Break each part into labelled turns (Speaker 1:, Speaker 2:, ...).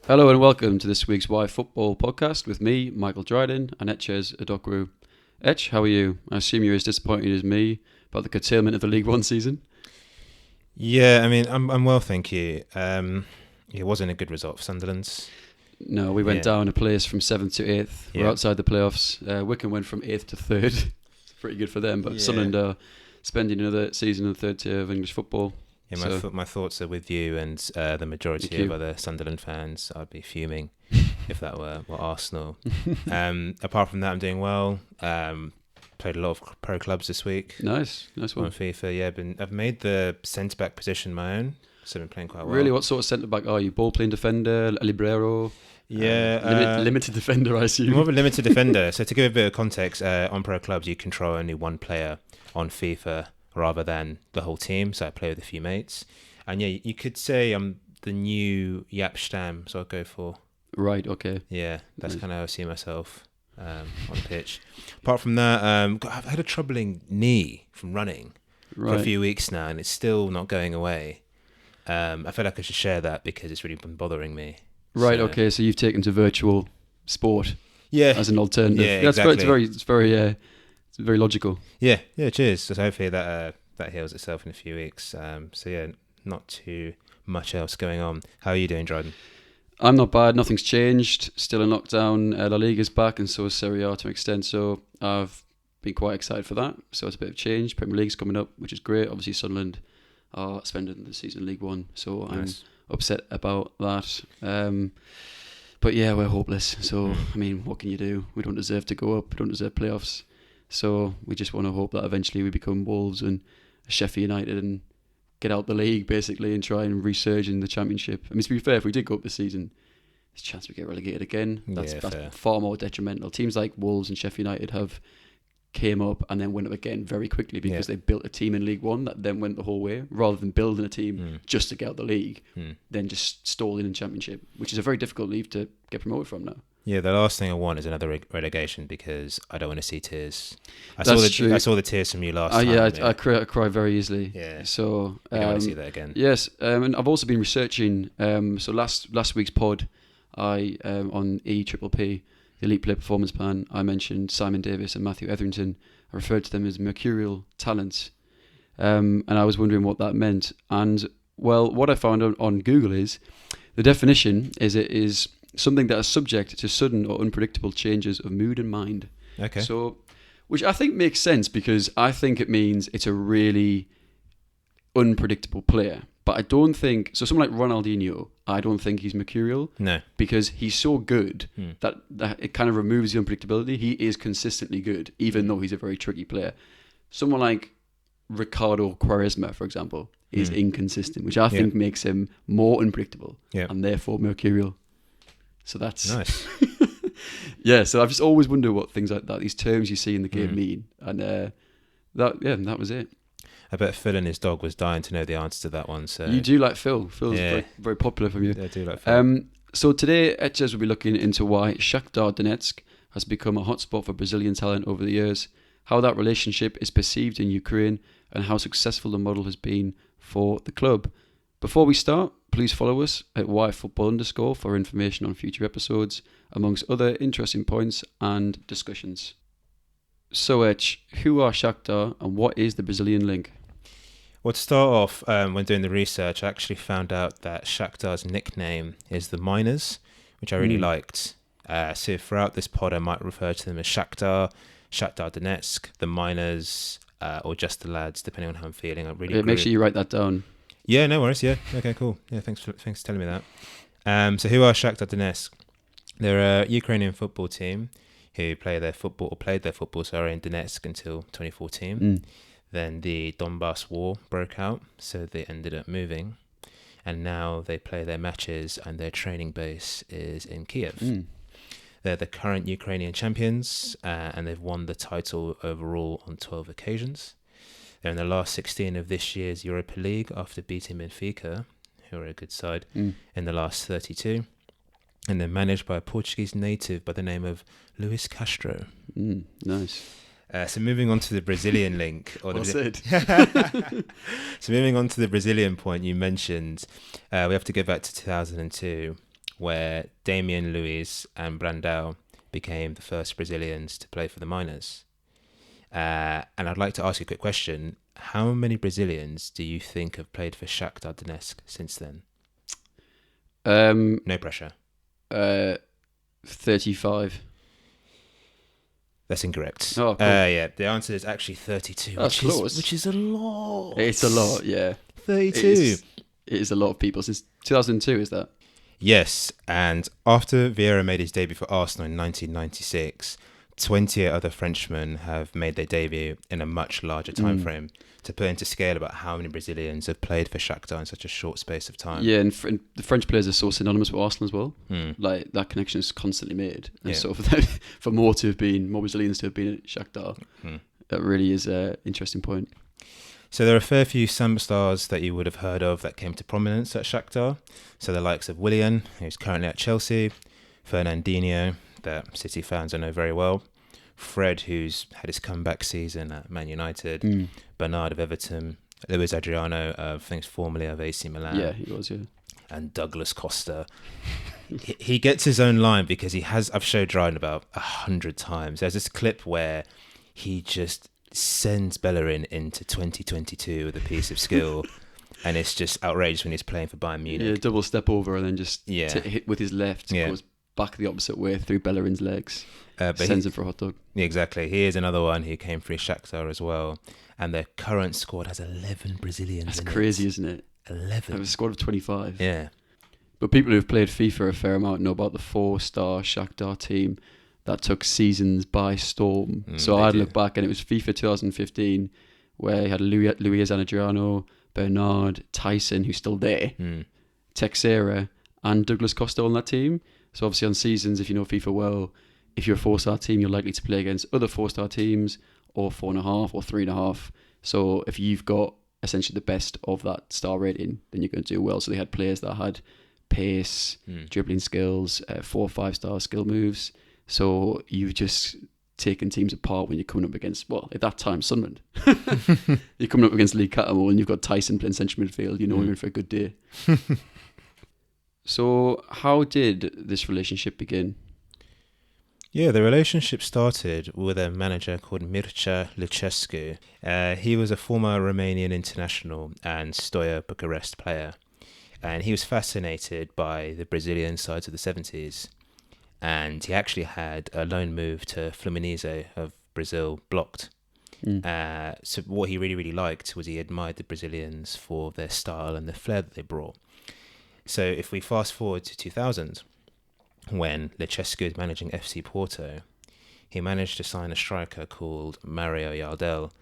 Speaker 1: Hello and welcome to this week's Why Football podcast with me, Michael Dryden, and Etches Adokwu. Etch, how are you? I assume you're as disappointed as me about the curtailment of the League One season.
Speaker 2: Yeah, I mean, I'm well, thank you. It wasn't a good result for Sunderland.
Speaker 1: No, we went down a place from 7th to 8th. We're outside the playoffs. Wycombe went from 8th to 3rd. It's pretty good for them, but Sunderland are spending another season in the third tier of English football.
Speaker 2: Yeah, my thoughts are with you and the majority of other Sunderland fans. I'd be fuming if that were Arsenal. Apart from that, I'm doing well. Played a lot of pro clubs this week.
Speaker 1: Nice one.
Speaker 2: On FIFA, yeah. I've made the centre-back position my own, so I've been playing quite well.
Speaker 1: Really, what sort of centre-back are you? Ball-playing defender, libero?
Speaker 2: Yeah.
Speaker 1: Limited defender, I assume.
Speaker 2: More of a limited defender. So to give a bit of context, on pro clubs, you control only one player on FIFA rather than the whole team. So I play with a few mates. And yeah, you could say I'm the new Yap Stam, so I'll go for.
Speaker 1: Right, okay.
Speaker 2: Yeah, that's kind of how I see myself on the pitch. Apart from that, I've had a troubling knee from running for a few weeks now, and it's still not going away. I feel like I should share that because it's really been bothering me.
Speaker 1: Right, okay, so you've taken to virtual sport as an alternative.
Speaker 2: Yeah, exactly.
Speaker 1: It's very logical.
Speaker 2: Yeah, cheers. So hopefully that heals itself in a few weeks. So yeah, not too much else going on. How are you doing, Dryden?
Speaker 1: I'm not bad. Nothing's changed. Still in lockdown. La Liga's back, and so is Serie A to an extent. So I've been quite excited for that. So it's a bit of change. Premier League's coming up, which is great. Obviously, Sunderland are spending the season in League One, so nice. I'm upset about that. But yeah, we're hopeless. So I mean, what can you do? We don't deserve to go up. We don't deserve playoffs. So we just want to hope that eventually we become Wolves and Sheffield United and get out the league basically and try and resurge in the Championship. I mean, to be fair, if we did go up this season, there's a chance we get relegated again. That's far more detrimental. Teams like Wolves and Sheffield United have came up and then went up again very quickly because they built a team in League One that then went the whole way, rather than building a team just to get out the league, then just stalling in Championship, which is a very difficult league to get promoted from now.
Speaker 2: Yeah, the last thing I want is another relegation because I don't want to see tears. I saw the tears from you last time.
Speaker 1: Yeah, I cry very easily.
Speaker 2: Yeah,
Speaker 1: so
Speaker 2: I don't want to see that again.
Speaker 1: Yes, and I've also been researching. So last week's pod, I on EPPP, the Elite Player Performance Plan, I mentioned Simon Davis and Matthew Etherington. I referred to them as mercurial talents, and I was wondering what that meant. And well, what I found on Google is the definition is it is something that is subject to sudden or unpredictable changes of mood and mind.
Speaker 2: Okay.
Speaker 1: So, which I think makes sense because I think it means it's a really unpredictable player. But I don't think so. Someone like Ronaldinho, I don't think he's mercurial.
Speaker 2: No,
Speaker 1: because he's so good that it kind of removes the unpredictability. He is consistently good, even though he's a very tricky player. Someone like Ricardo Quaresma, for example, is inconsistent, which I think makes him more unpredictable and therefore mercurial. So that's
Speaker 2: nice.
Speaker 1: Yeah, so I've just always wondered what things like that, these terms you see in the game mean. And that was it.
Speaker 2: I bet Phil and his dog was dying to know the answer to that one. So
Speaker 1: you do like Phil. Phil's very, very popular from you.
Speaker 2: Yeah, I do like Phil.
Speaker 1: So today, Etches will be looking into why Shakhtar Donetsk has become a hotspot for Brazilian talent over the years, how that relationship is perceived in Ukraine, and how successful the model has been for the club. Before we start, please follow us at YFootball_ for information on future episodes, amongst other interesting points and discussions. So, Etch, who are Shakhtar and what is the Brazilian link?
Speaker 2: Well, to start off, when doing the research, I actually found out that Shakhtar's nickname is the Miners, which I really liked. So throughout this pod, I might refer to them as Shakhtar Donetsk, the Miners, or just the lads, depending on how I'm feeling.
Speaker 1: Make sure you write that down.
Speaker 2: Yeah, no worries. Yeah, okay, cool. Yeah, thanks for telling me that. So who are Shakhtar Donetsk? They're a Ukrainian football team who played their football in Donetsk until 2014. Then the Donbass War broke out, so they ended up moving. And now they play their matches and their training base is in Kiev. They're the current Ukrainian champions and they've won the title overall on 12 occasions. They're in the last 16 of this year's Europa League after beating Benfica, who are a good side, in the last 32. And they're managed by a Portuguese native by the name of Luis Castro.
Speaker 1: Nice.
Speaker 2: So moving on to the Brazilian link.
Speaker 1: Well said.
Speaker 2: So moving on to the Brazilian point you mentioned, we have to go back to 2002 where Damian Luiz and Brandao became the first Brazilians to play for the minors. And I'd like to ask you a quick question. How many Brazilians do you think have played for Shakhtar Donetsk since then? No pressure.
Speaker 1: 35.
Speaker 2: That's incorrect.
Speaker 1: Oh, cool.
Speaker 2: Yeah, the answer is actually 32.
Speaker 1: That's close.
Speaker 2: Which is a lot.
Speaker 1: It's a lot, yeah.
Speaker 2: 32.
Speaker 1: It is a lot of people since 2002, is that?
Speaker 2: Yes, and after Vieira made his debut for Arsenal in 1996, 28 other Frenchmen have made their debut in a much larger time frame. To put into scale about how many Brazilians have played for Shakhtar in such a short space of time.
Speaker 1: Yeah, and the French players are so synonymous with Arsenal as well. Like, that connection is constantly made. And so for more Brazilians to have been at Shakhtar, that really is an interesting point.
Speaker 2: So there are a fair few samba stars that you would have heard of that came to prominence at Shakhtar. So the likes of Willian, who's currently at Chelsea, Fernandinho, that City fans I know very well, Fred, who's had his comeback season at Man United, Bernard of Everton, Luis Adriano, I think formerly of AC Milan.
Speaker 1: Yeah, he was, yeah.
Speaker 2: And Douglas Costa. He gets his own line because I've showed Ryan about 100 times. There's this clip where he just sends Bellerin into 2022 with a piece of skill. And it's just outrageous when he's playing for Bayern Munich.
Speaker 1: Yeah, double step over and then just hit with his left, goes back the opposite way through Bellerin's legs. Sends him for a hot dog.
Speaker 2: Yeah, exactly. He is another one who came through Shakhtar as well. And their current squad has 11 Brazilians.
Speaker 1: That's crazy, isn't it?
Speaker 2: 11.
Speaker 1: Have a squad of 25.
Speaker 2: Yeah.
Speaker 1: But people who've played FIFA a fair amount know about the 4-star Shakhtar team that took seasons by storm. So I'd look back and it was FIFA 2015 where he had Luis Adriano, Bernard, Tyson, who's still there, Teixeira, and Douglas Costa on that team. So obviously on seasons, if you know FIFA well, if you're a 4-star team, you're likely to play against other 4-star teams or 4.5 or 3.5. So if you've got essentially the best of that star rating, then you're going to do well. So they had players that had pace, dribbling skills, 4 or 5-star skill moves. So you've just taken teams apart when you're coming up against, well, at that time, Sunderland. You're coming up against Lee Cattermole and you've got Tyson playing central midfield. You know you're in for a good day. So how did this relationship begin?
Speaker 2: Yeah, the relationship started with a manager called Mircea Lucescu. He was a former Romanian international and Steaua Bucharest player. And he was fascinated by the Brazilian sides of the 70s. And he actually had a loan move to Fluminense of Brazil blocked. So what he really, really liked was he admired the Brazilians for their style and the flair that they brought. So if we fast forward to 2000, when Lucescu was managing FC Porto, he managed to sign a striker called Mario Jardel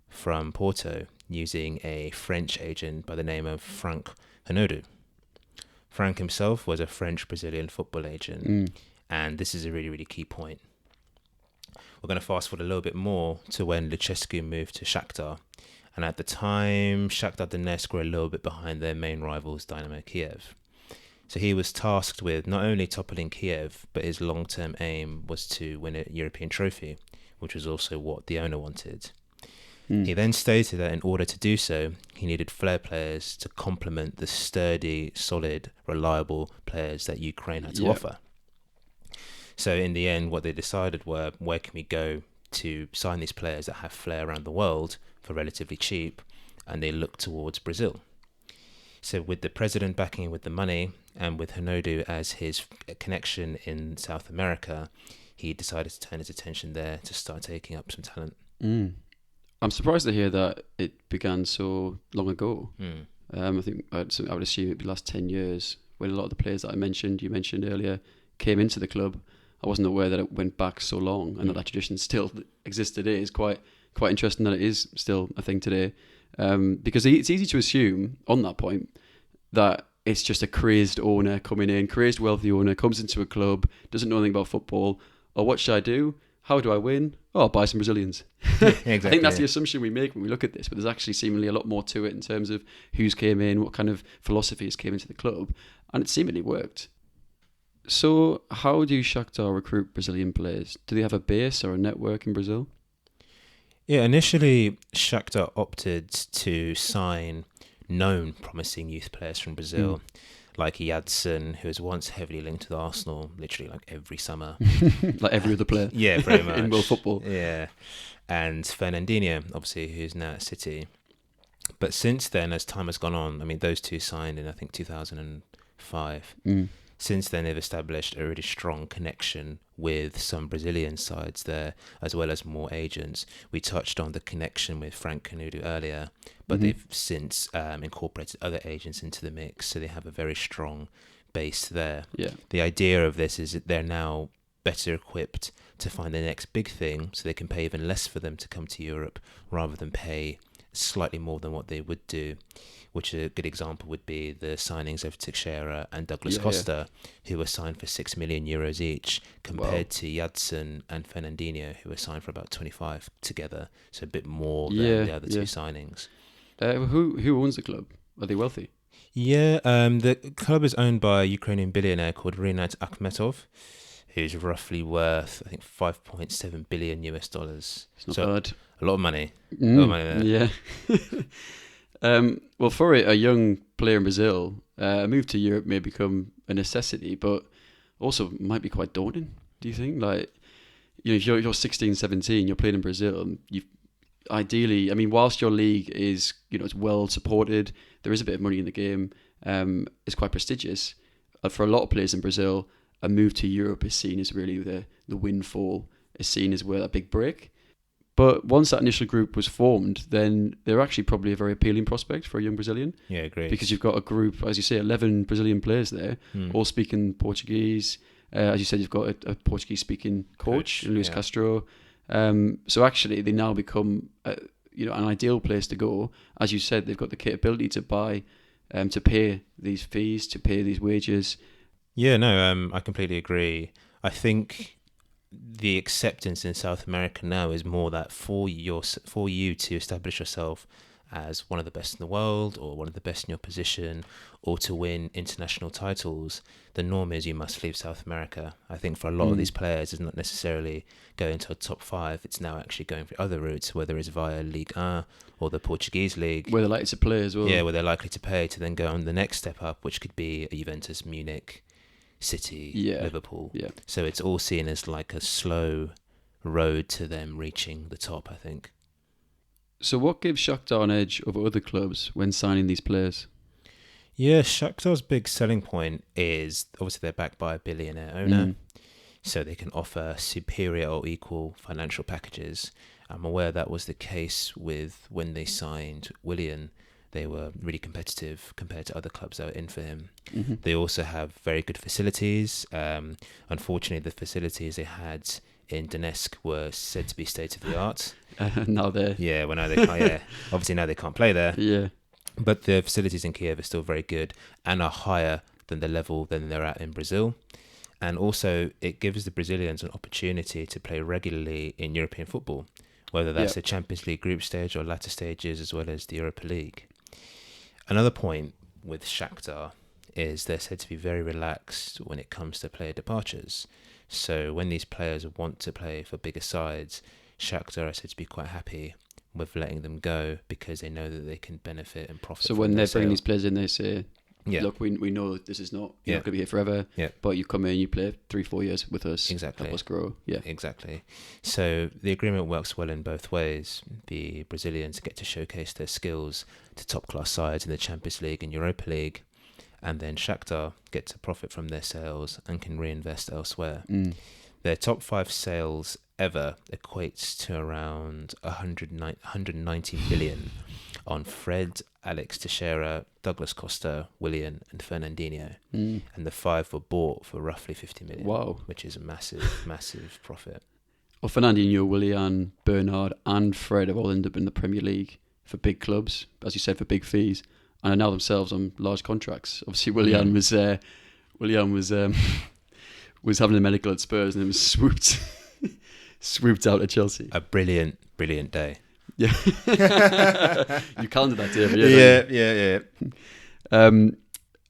Speaker 2: from Porto using a French agent by the name of Frank Hanodu. Frank himself was a French-Brazilian football agent, and this is a really, really key point. We're going to fast forward a little bit more to when Lucescu moved to Shakhtar, and at the time, Shakhtar Donetsk were a little bit behind their main rivals, Dynamo Kiev. So he was tasked with not only toppling Kiev, but his long-term aim was to win a European trophy, which was also what the owner wanted. He then stated that in order to do so, he needed flair players to complement the sturdy, solid, reliable players that Ukraine had to offer. So in the end, what they decided were, where can we go to sign these players that have flair around the world for relatively cheap? And they looked towards Brazil. So with the president backing him with the money and with Hanodu as his connection in South America, he decided to turn his attention there to start taking up some talent.
Speaker 1: I'm surprised to hear that it began so long ago. I think I would assume it'd be the last 10 years when a lot of the players that you mentioned earlier, came into the club. I wasn't aware that it went back so long and that tradition still exists today. It's quite interesting that it is still a thing today. Because it's easy to assume on that point that it's just a crazed owner coming in, crazed wealthy owner, comes into a club, doesn't know anything about football. Or what should I do? How do I win? Oh, I'll buy some Brazilians.
Speaker 2: Exactly,
Speaker 1: I think that's the assumption we make when we look at this, but there's actually seemingly a lot more to it in terms of who's came in, what kind of philosophies came into the club, and it seemingly worked. So how do Shakhtar recruit Brazilian players? Do they have a base or a network in Brazil?
Speaker 2: Yeah, initially Shakhtar opted to sign known promising youth players from Brazil, like Jadson, who was once heavily linked to Arsenal, literally like every summer.
Speaker 1: Like every other player.
Speaker 2: Yeah, pretty much.
Speaker 1: In world football.
Speaker 2: Yeah. And Fernandinho, obviously, who's now at City. But since then, as time has gone on, I mean, those two signed in, I think, 2005. Since then, they've established a really strong connection with some Brazilian sides there, as well as more agents. We touched on the connection with Frank Canudo earlier, but they've since incorporated other agents into the mix, so they have a very strong base there.
Speaker 1: Yeah.
Speaker 2: The idea of this is that they're now better equipped to find the next big thing, so they can pay even less for them to come to Europe rather than pay slightly more than what they would do, which a good example would be the signings of Teixeira and Douglas Costa, who were signed for €6 million each, compared to Jadson and Fernandinho, who were signed for about 25 together, so a bit more than the other two signings.
Speaker 1: Who owns the club? Are they wealthy?
Speaker 2: Yeah, the club is owned by a Ukrainian billionaire called Rinat Akhmetov, who's roughly worth, I think, $5.7 billion.
Speaker 1: It's not bad.
Speaker 2: A lot of money. A lot of money there.
Speaker 1: Yeah. Well, for a young player in Brazil, a move to Europe may become a necessity, but also might be quite daunting. Do you think? Like, if you're 16, 17, you're playing in Brazil, and you've ideally, I mean, whilst your league is, it's well supported, there is a bit of money in the game. It's quite prestigious. For a lot of players in Brazil, a move to Europe is seen as really the windfall, is seen as where that big break. But once that initial group was formed, then they're actually probably a very appealing prospect for a young Brazilian.
Speaker 2: Yeah, great.
Speaker 1: Because you've got a group, as you say, 11 Brazilian players there, all speaking Portuguese. As you said, you've got a Portuguese-speaking coach, Luis Castro. So actually, they now become an ideal place to go. As you said, they've got the capability to buy, to pay these fees, to pay these wages.
Speaker 2: Yeah, no, I completely agree. I think the acceptance in South America now is more that for you to establish yourself as one of the best in the world, or one of the best in your position, or to win international titles, the norm is you must leave South America. I think for a lot of these players, it's not necessarily going to a top 5. It's now actually going for other routes, whether it's via Ligue 1 or the Portuguese league.
Speaker 1: Where they're likely to play as well.
Speaker 2: Yeah, where they're likely to pay to then go on the next step up, which could be a Juventus, Munich, City, Liverpool. Yeah. So it's all seen as like a slow road to them reaching the top, I think.
Speaker 1: So what gives Shakhtar an edge over other clubs when signing these players?
Speaker 2: Yeah, Shakhtar's big selling point is obviously they're backed by a billionaire owner, so they can offer superior or equal financial packages. I'm aware that was the case with when they signed Willian. They were really competitive compared to other clubs that were in for him. They also have very good facilities. Unfortunately, the facilities they had in Donetsk were said to be state of the art.
Speaker 1: Now they're...
Speaker 2: Yeah, well, now they can't. Yeah, obviously now they can't play there.
Speaker 1: Yeah.
Speaker 2: But the facilities in Kiev are still very good and are higher than the level than they're at in Brazil. And also, it gives the Brazilians an opportunity to play regularly in European football, whether that's the Champions League group stage or latter stages, as well as the Europa League. Another point with Shakhtar is they're said to be very relaxed when it comes to player departures. So when these players want to play for bigger sides, Shakhtar are said to be quite happy with letting them go because they know that they can benefit and profit.
Speaker 1: So when they bring these players in, they say, look, we know this is not, you're not going to be here forever, but you come in, you play 3-4 years with us, help us grow. Yeah,
Speaker 2: exactly. So the agreement works well in both ways. The Brazilians get to showcase their skills to top-class sides in the Champions League and Europa League, and then Shakhtar get to profit from their sales and can reinvest elsewhere. Their top 5 sales ever equates to around 190 million on Fred, Alex Teixeira, Douglas Costa, Willian and Fernandinho. And the 5 were bought for roughly 50 million.
Speaker 1: Wow.
Speaker 2: Which is a massive, massive profit.
Speaker 1: Well, Fernandinho, Willian, Bernard and Fred have all ended up in the Premier League for big clubs, as you said, for big fees, and are now themselves on large contracts. Obviously, Willian was having a medical at Spurs and then was swooped out at Chelsea.
Speaker 2: A brilliant day.
Speaker 1: Yeah. You counted that day, but
Speaker 2: yeah.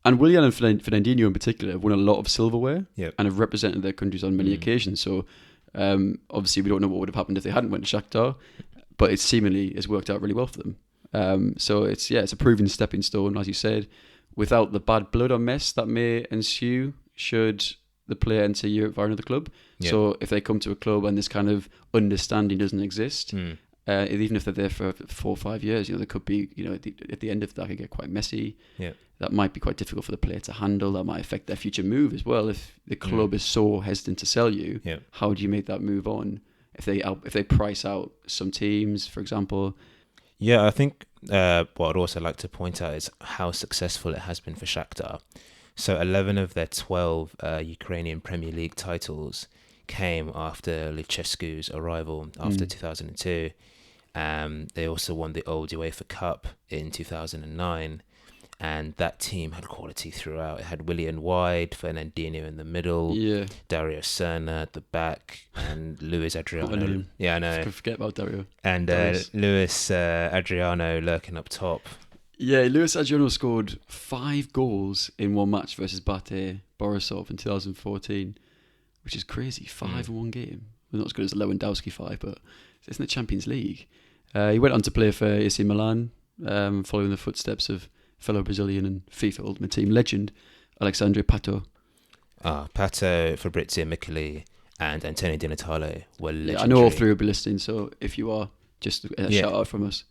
Speaker 1: And Willian and Fernandinho in particular have won a lot of silverware and have represented their countries on many occasions. So obviously we don't know what would have happened if they hadn't went to Shakhtar, but it seemingly has worked out really well for them. So it's a proven stepping stone, as you said. without the bad blood or mess that may ensue should the player enter Europe via another club.
Speaker 2: Yeah.
Speaker 1: So if they come to a club and this kind of understanding doesn't exist, even if they're there for 4 or 5 years, there could be, at the end of that, could get quite messy.
Speaker 2: Yeah.
Speaker 1: That might be quite difficult for the player to handle. That might affect their future move as well. If the club is so hesitant to sell you, how do you make that move on? If they price out some teams, for example.
Speaker 2: Yeah, I think what I'd also like to point out is how successful it has been for Shakhtar. So 11 of their 12 Ukrainian Premier League titles came after Lucescu's arrival after 2002. They also won the old UEFA Cup in 2009. And that team had quality throughout. It had Willian Wide, Fernandinho in the middle, Dario Serna at the back, and Luis Adriano.
Speaker 1: Yeah, I know. Forget about Dario.
Speaker 2: And Luis Adriano lurking up top.
Speaker 1: Yeah, Luis Adriano scored 5 goals in one match versus Bate Borisov in 2014, which is crazy. 5 in one game. Well, not as good as Lewandowski 5, but it's in the Champions League. He went on to play for AC Milan, following the footsteps of fellow Brazilian and FIFA Ultimate Team legend Alexandre Pato.
Speaker 2: Pato, Fabrizio Micheli, and Antonio Di Natale were legendary.
Speaker 1: Yeah, I know all 3 will be listening, so if you are, just a shout out from us.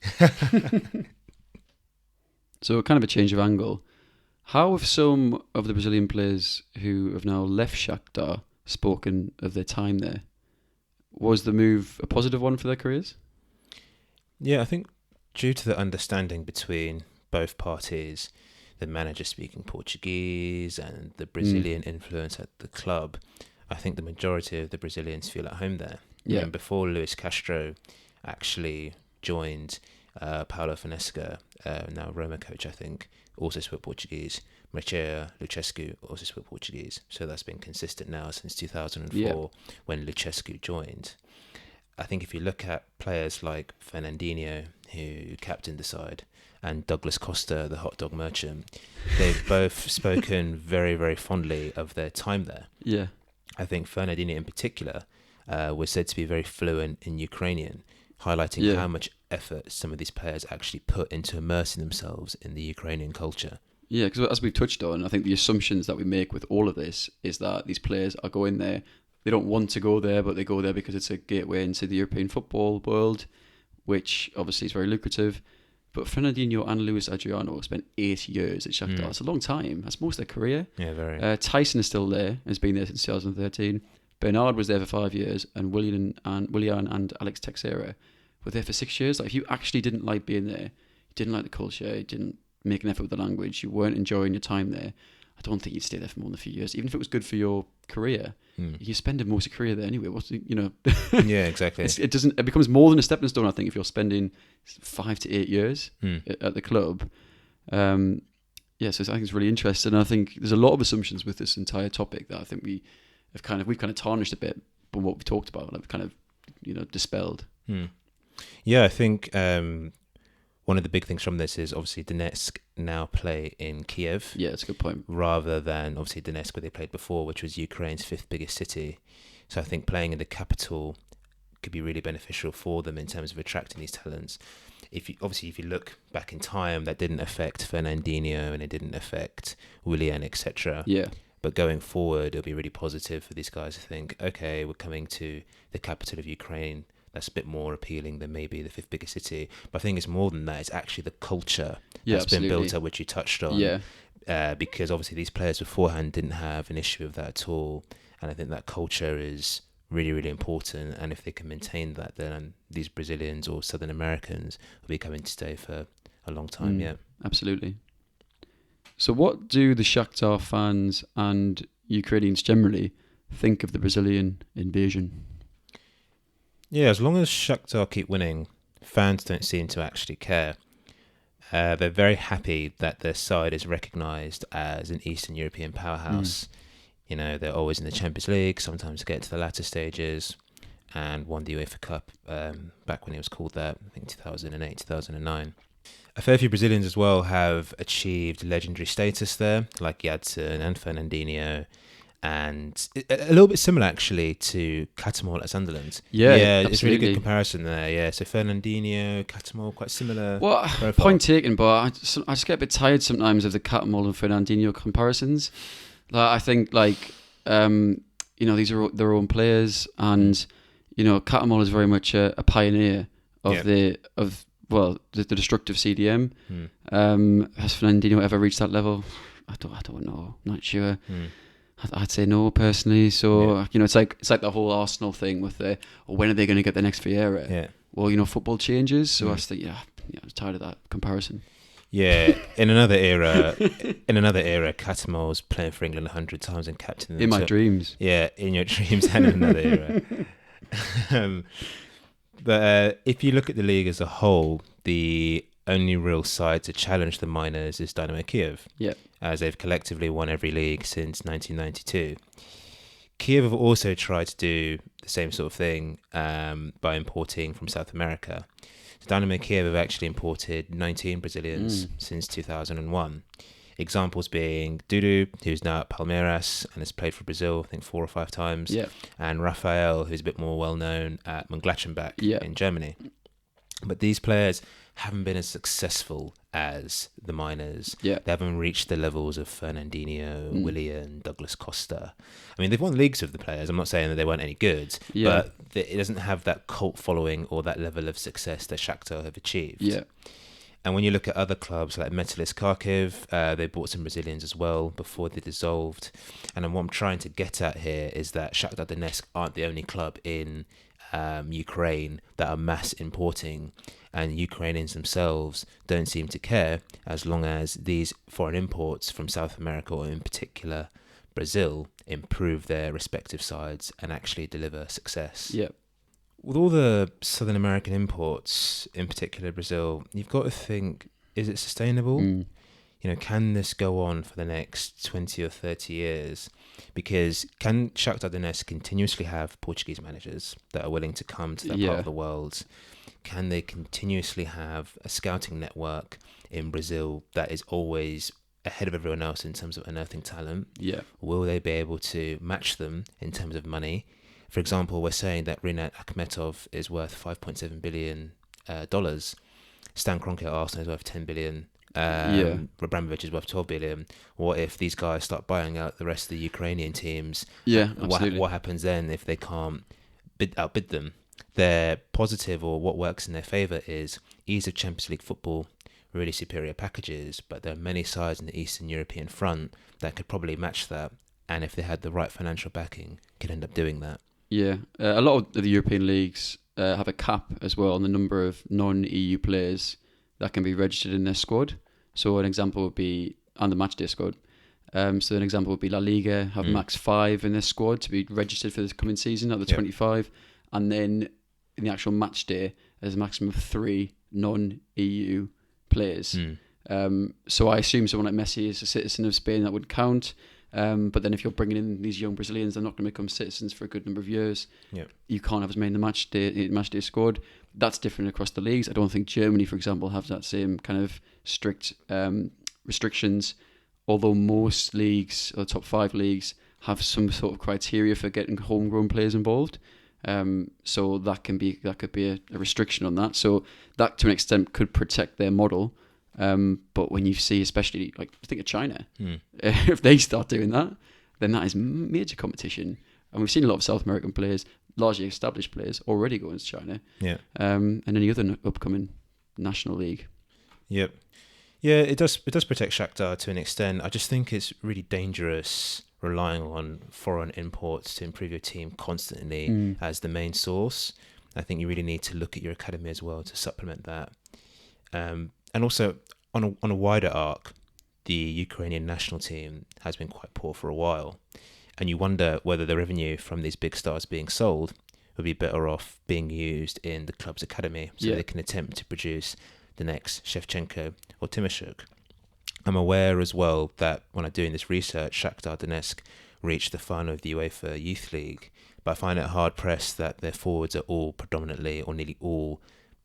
Speaker 1: So kind of a change of angle. How have some of the Brazilian players who have now left Shakhtar spoken of their time there? Was the move a positive one for their careers?
Speaker 2: Yeah, I think due to the understanding between both parties, the manager speaking Portuguese and the Brazilian influence at the club, I think the majority of the Brazilians feel at home there.
Speaker 1: Yeah.
Speaker 2: And before Luis Castro actually joined, Paulo Fonseca, now Roma coach, I think, also spoke Portuguese. Mircea Lucescu also spoke Portuguese. So that's been consistent now since 2004 when Lucescu joined. I think if you look at players like Fernandinho, who captained the side, and Douglas Costa, the hot dog merchant, they've both spoken very, very fondly of their time there.
Speaker 1: Yeah.
Speaker 2: I think Fernandinho in particular was said to be very fluent in Ukrainian, highlighting how much effort some of these players actually put into immersing themselves in the Ukrainian culture.
Speaker 1: Yeah, because as we've touched on, I think the assumptions that we make with all of this is that these players are going there. They don't want to go there, but they go there because it's a gateway into the European football world, which obviously is very lucrative. But Fernandinho and Luis Adriano spent 8 years at Shakhtar. It's a long time. That's most of their career.
Speaker 2: Yeah, very.
Speaker 1: Tyson is still there. Has been there since 2013. Bernard was there for 5 years, and Willian and Alex Teixeira were there for 6 years. Like, if you actually didn't like being there, you didn't like the culture, you didn't make an effort with the language, you weren't enjoying your time there, I don't think you'd stay there for more than a few years. Even if it was good for your career, you spend most of your career there anyway.
Speaker 2: Yeah, exactly.
Speaker 1: It becomes more than a stepping stone, I think, if you're spending 5 to 8 years at the club. So I think it's really interesting. I think there's a lot of assumptions with this entire topic that I think we've kind of tarnished a bit from what we talked about, like kind of dispelled.
Speaker 2: Yeah, I think one of the big things from this is obviously Donetsk now play in Kiev.
Speaker 1: Yeah, that's a good point.
Speaker 2: Rather than obviously Donetsk where they played before, which was Ukraine's 5th biggest city. So I think playing in the capital could be really beneficial for them in terms of attracting these talents. If you look back in time, that didn't affect Fernandinho and it didn't affect Willian, etc.
Speaker 1: Yeah.
Speaker 2: But going forward, it'll be really positive for these guys to think, okay, we're coming to the capital of Ukraine. That's a bit more appealing than maybe the 5th biggest city. But I think it's more than that. It's actually the culture that's been built up, which you touched on.
Speaker 1: Yeah.
Speaker 2: Because obviously these players beforehand didn't have an issue with that at all. And I think that culture is really, really important. And if they can maintain that, then these Brazilians or Southern Americans will be coming to stay for a long time. Yeah,
Speaker 1: absolutely. So what do the Shakhtar fans and Ukrainians generally think of the Brazilian invasion?
Speaker 2: Yeah, as long as Shakhtar keep winning, fans don't seem to actually care. They're very happy that their side is recognised as an Eastern European powerhouse. They're always in the Champions League, sometimes get to the latter stages, and won the UEFA Cup back when it was called that, I think 2008, 2009. A fair few Brazilians as well have achieved legendary status there, like Yadson and Fernandinho, and a little bit similar actually to Catamol at Sunderland.
Speaker 1: Yeah,
Speaker 2: It's a really
Speaker 1: absolutely.
Speaker 2: good comparison there. Yeah, so Fernandinho, Catamol, quite similar
Speaker 1: Well,
Speaker 2: profile.
Speaker 1: point taken, but I just get a bit tired sometimes of the Catamol and Fernandinho comparisons. Like, I think, like, these are their own players, and Catamol is very much a pioneer of the destructive CDM. Has Fernandinho ever reached that level? I don't know. Not sure. I'd say no personally. So it's like the whole Arsenal thing with when are they going to get the next Vieira?
Speaker 2: Yeah.
Speaker 1: Well, football changes, so I was like, I was tired of that comparison.
Speaker 2: Yeah, in another era, Catamol's playing for England 100 times and captaining them.
Speaker 1: In my dreams.
Speaker 2: Yeah, in your dreams and in another era. But if you look at the league as a whole, the only real side to challenge the Miners is Dynamo Kiev.
Speaker 1: Yeah.
Speaker 2: As they've collectively won every league since 1992. Kiev have also tried to do the same sort of thing by importing from South America. So Dynamo Kiev have actually imported 19 Brazilians since 2001. Examples being Dudu, who's now at Palmeiras and has played for Brazil, I think 4 or 5 times, and Rafael, who's a bit more well-known at Mönchengladbach in Germany. But these players haven't been as successful as the Miners.
Speaker 1: Yeah.
Speaker 2: They haven't reached the levels of Fernandinho, Willian, Douglas Costa. I mean, they've won leagues with the players. I'm not saying that they weren't any good, but it doesn't have that cult following or that level of success that Shakhtar have achieved.
Speaker 1: Yeah.
Speaker 2: And when you look at other clubs like Metalist Kharkiv, they bought some Brazilians as well before they dissolved. And then what I'm trying to get at here is that Shakhtar Donetsk aren't the only club in Ukraine that are mass importing, and Ukrainians themselves don't seem to care as long as these foreign imports from South America, or in particular Brazil, improve their respective sides and actually deliver success.
Speaker 1: Yeah.
Speaker 2: With all the Southern American imports, in particular Brazil, you've got to think, is it sustainable? Can this go on for the next 20 or 30 years? Because can Shakhtar Donetsk continuously have Portuguese managers that are willing to come to that part of the world? Can they continuously have a scouting network in Brazil that is always ahead of everyone else in terms of unearthing talent?
Speaker 1: Yeah.
Speaker 2: Will they be able to match them in terms of money? For example, we're saying that Rinat Akhmetov is worth $5.7 billion. Stan Kroenke at Arsenal is worth $10 billion. Abramovich is worth $12 billion. What if these guys start buying out the rest of the Ukrainian teams?
Speaker 1: Yeah, absolutely.
Speaker 2: What happens then if they can't outbid them? Their positive, or what works in their favour, is ease of Champions League football, really superior packages, but there are many sides in the Eastern European front that could probably match that, and if they had the right financial backing, could end up doing that.
Speaker 1: Yeah, a lot of the European leagues have a cap as well on the number of non-EU players that can be registered in their squad. So an example would be on the matchday squad. So an example would be La Liga have max 5 in their squad to be registered for this coming season at the 25, and then in the actual match day there's a maximum of 3 non-EU players. So I assume someone like Messi is a citizen of Spain, that would count. But then if you're bringing in these young Brazilians, they're not going to become citizens for a good number of years. You can't have as many in the match day squad. That's different across the leagues. I don't think Germany, for example, have that same kind of strict restrictions, although most leagues, or the top 5 leagues, have some sort of criteria for getting homegrown players involved. So that could be a restriction on that. So that to an extent could protect their model. But when you see, especially like think of China, if they start doing that, then that is major competition. And we've seen a lot of South American players, largely established players, already going to China. And any other upcoming national league.
Speaker 2: Yep. Yeah, it does protect Shakhtar to an extent. I just think it's really dangerous relying on foreign imports to improve your team constantly as the main source. I think you really need to look at your academy as well to supplement that. And also, on a wider arc, the Ukrainian national team has been quite poor for a while. And you wonder whether the revenue from these big stars being sold would be better off being used in the club's academy so they can attempt to produce the next Shevchenko or Timoshuk. I'm aware as well that when I'm doing this research, Shakhtar Donetsk reached the final of the UEFA Youth League, but I find it hard-pressed that their forwards are all predominantly or nearly all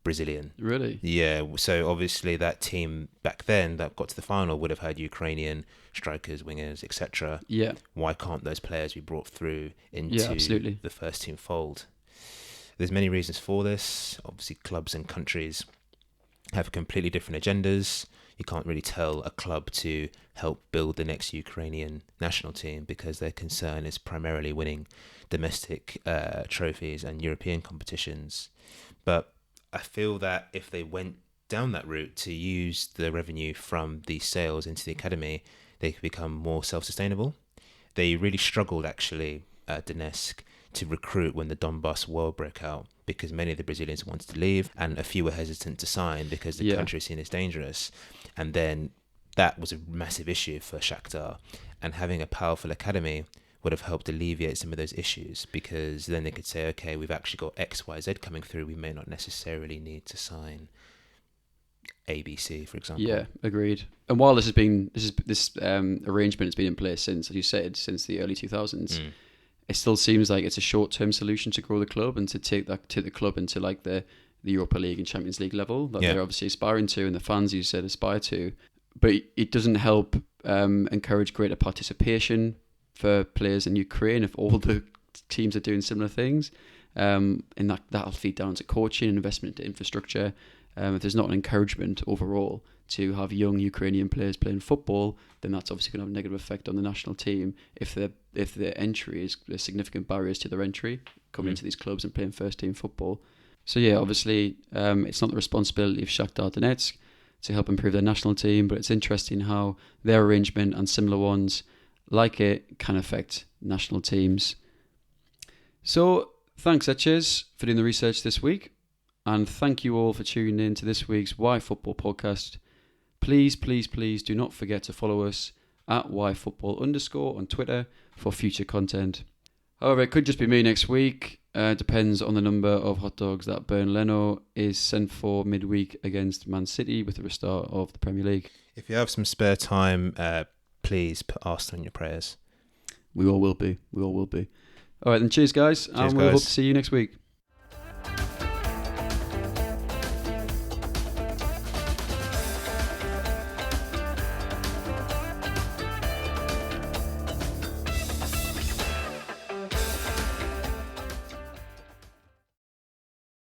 Speaker 2: Brazilian.
Speaker 1: Really?
Speaker 2: Yeah, so obviously that team back then that got to the final would have had Ukrainian strikers, wingers, etc.
Speaker 1: Yeah.
Speaker 2: Why can't those players be brought through
Speaker 1: Yeah,
Speaker 2: into
Speaker 1: absolutely.
Speaker 2: the first team fold? There's many reasons for this. Obviously, clubs and countries have completely different agendas. You can't really tell a club to help build the next Ukrainian national team because their concern is primarily winning domestic trophies and European competitions. But I feel that if they went down that route to use the revenue from the sales into the academy, they could become more self-sustainable. They really struggled, actually, at Donetsk to recruit when the Donbass war broke out because many of the Brazilians wanted to leave and a few were hesitant to sign because the country is seen as dangerous. And then that was a massive issue for Shakhtar. And having a powerful academy would have helped alleviate some of those issues because then they could say, okay, we've actually got X, Y, Z coming through. We may not necessarily need to sign ABC, for example.
Speaker 1: Yeah, agreed. And while this arrangement has been in place since, as you said, since the early 2000s, it still seems like it's a short-term solution to grow the club and to take the club into like the Europa League and Champions League level that they're obviously aspiring to, and the fans, you said, aspire to. But it doesn't help encourage greater participation for players in Ukraine if all the teams are doing similar things. And that'll feed down to coaching and investment into infrastructure. If there's not an encouragement overall to have young Ukrainian players playing football, then that's obviously going to have a negative effect on the national team if their entry is, there's significant barriers to their entry coming into these clubs and playing first team football. So yeah, obviously it's not the responsibility of Shakhtar Donetsk to help improve their national team, but it's interesting how their arrangement and similar ones like it can affect national teams. So thanks, Etches, for doing the research this week. And thank you all for tuning in to this week's Why Football podcast. Please, please, please do not forget to follow us at @yfootball_ on Twitter for future content. However, it could just be me next week. Depends on the number of hot dogs that Bern Leno is sent for midweek against Man City with the restart of the Premier League.
Speaker 2: If you have some spare time, please put Arsenal in your prayers.
Speaker 1: We all will be. We all will be. All right, then cheers, guys. And we'll hope to see you next week.